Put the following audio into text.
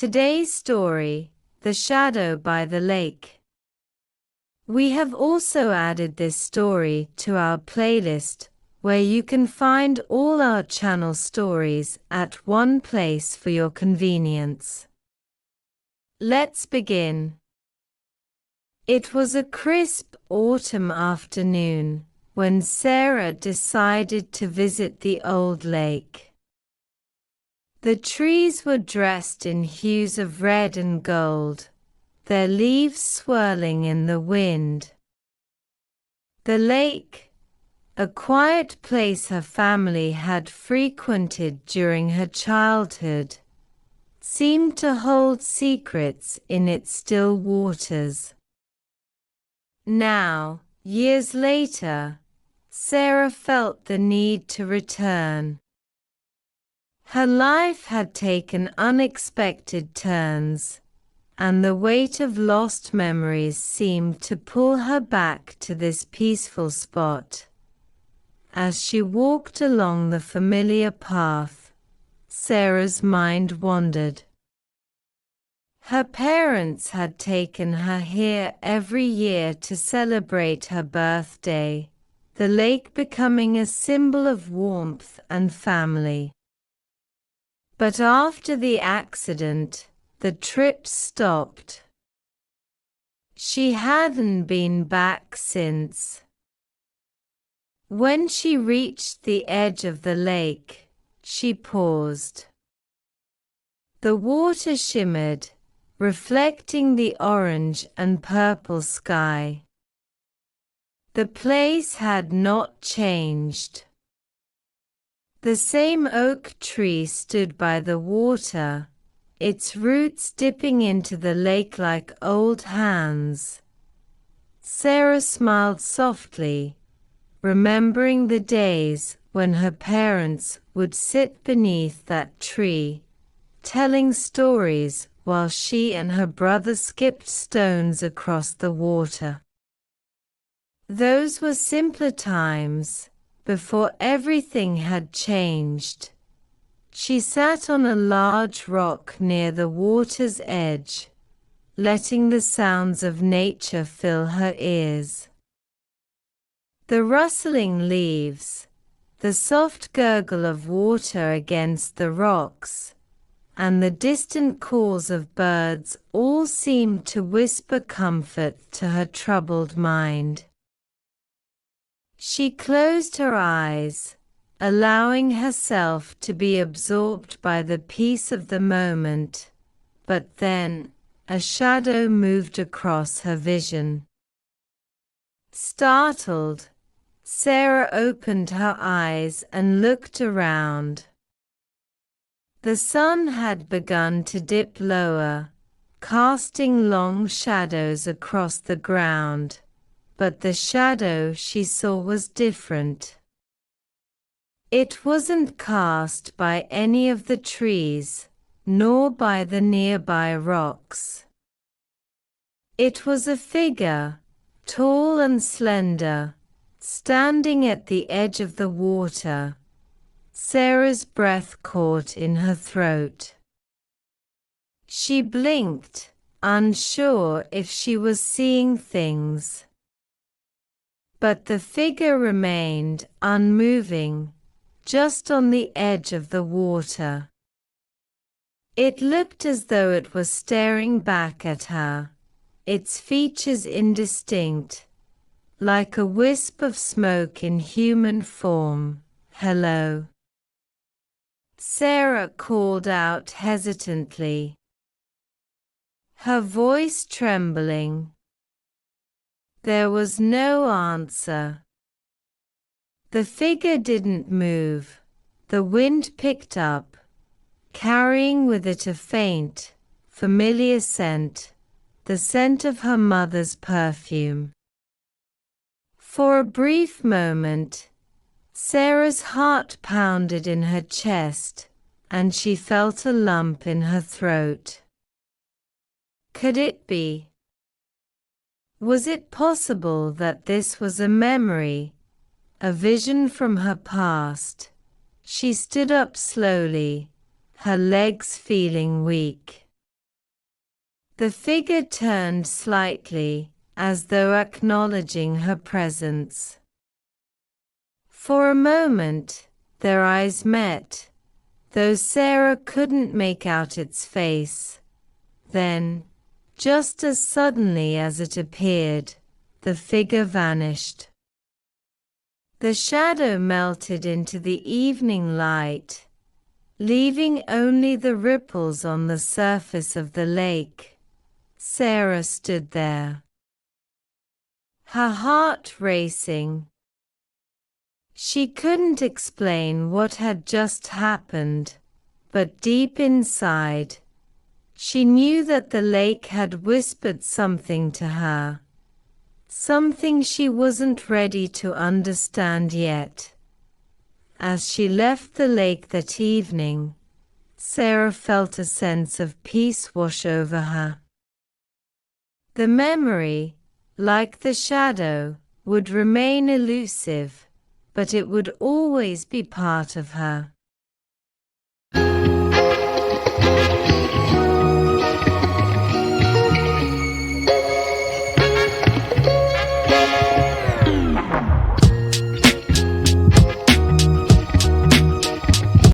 Today's story, The Shadow by the Lake. We have also added this story to our playlist, where you can find all our channel stories at one place for your convenience. Let's begin. It was a crisp autumn afternoon when Sarah decided to visit the old lake. The trees were dressed in hues of red and gold, their leaves swirling in the wind. The lake, a quiet place her family had frequented during her childhood, seemed to hold secrets in its still waters. Now, years later, Sarah felt the need to return. Her life had taken unexpected turns, and the weight of lost memories seemed to pull her back to this peaceful spot. As she walked along the familiar path, Sarah's mind wandered. Her parents had taken her here every year to celebrate her birthday, the lake becoming a symbol of warmth and family. But after the accident, the trip stopped. She hadn't been back since. When she reached the edge of the lake, she paused. The water shimmered, reflecting the orange and purple sky. The place had not changed. The same oak tree stood by the water, its roots dipping into the lake like old hands. Sarah smiled softly, remembering the days when her parents would sit beneath that tree, telling stories while she and her brother skipped stones across the water. Those were simpler times, before everything had changed. She sat on a large rock near the water's edge, letting the sounds of nature fill her ears. The rustling leaves, the soft gurgle of water against the rocks, and the distant calls of birds all seemed to whisper comfort to her troubled mind. She closed her eyes, allowing herself to be absorbed by the peace of the moment, but then a shadow moved across her vision. Startled, Sarah opened her eyes and looked around. The sun had begun to dip lower, casting long shadows across the ground, but the shadow she saw was different. It wasn't cast by any of the trees, nor by the nearby rocks. It was a figure, tall and slender, standing at the edge of the water. Sarah's breath caught in her throat. She blinked, unsure if she was seeing things. But the figure remained unmoving, just on the edge of the water. It looked as though it was staring back at her, its features indistinct, like a wisp of smoke in human form. "Hello," Sarah called out hesitantly, her voice trembling. There was no answer. The figure didn't move. The wind picked up, carrying with it a faint, familiar scent, the scent of her mother's perfume. For a brief moment, Sarah's heart pounded in her chest, and she felt a lump in her throat. Could it be? Was it possible that this was a memory, a vision from her past? She stood up slowly, her legs feeling weak. The figure turned slightly, as though acknowledging her presence. For a moment, their eyes met, though Sarah couldn't make out its face. Then, just as suddenly as it appeared, the figure vanished. The shadow melted into the evening light, leaving only the ripples on the surface of the lake. Sarah stood there, her heart racing. She couldn't explain what had just happened, but deep inside, she knew that the lake had whispered something to her, something she wasn't ready to understand yet. As she left the lake that evening, Sarah felt a sense of peace wash over her. The memory, like the shadow, would remain elusive, but it would always be part of her.